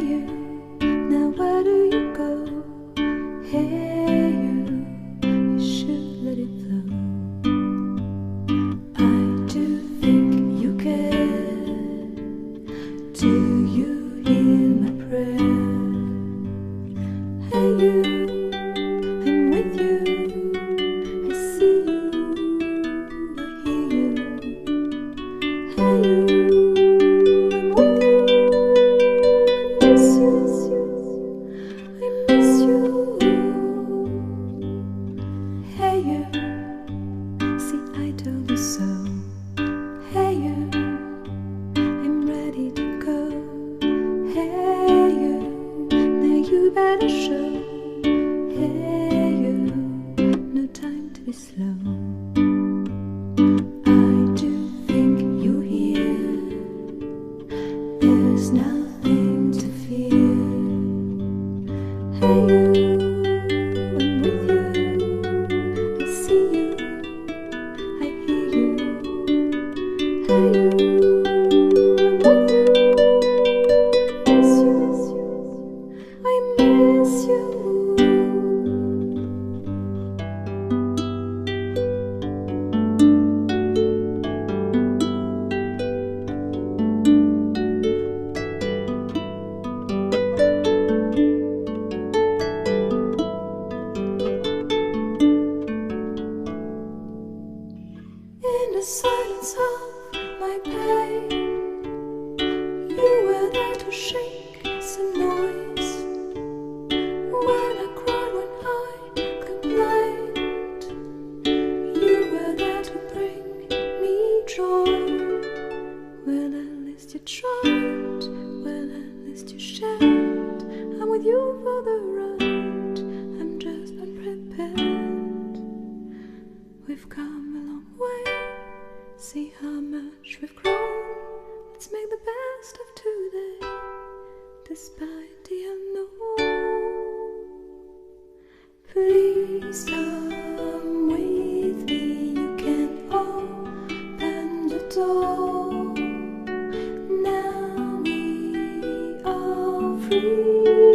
you, now where do you go? Hey you should let it flow. I do think you care. Do you hear my prayer? Hey you, I'm with you. I see you, I hear you. Hey you, I'm with you. I miss you, I miss you. Hey you, see I told you so. Hey you, I'm ready to go. Hey you, now you better show. Hey you, no time to be slow. I do think you hear. There's nothing to fear. Hey you, I'm with you. I see you, I hear you. Hey you, I'm with you. I miss you. In the silence of my pain, you were there to shake some noise. When I cried, when I complained, you were there to bring me joy. Well, at least you tried, well, at least you shared. I'm with you for the ride, I'm just unprepared. We've come a long way, see how much we've grown. Let's make the best of today, despite the unknown. Please come with me, you can open the door. Now we are free.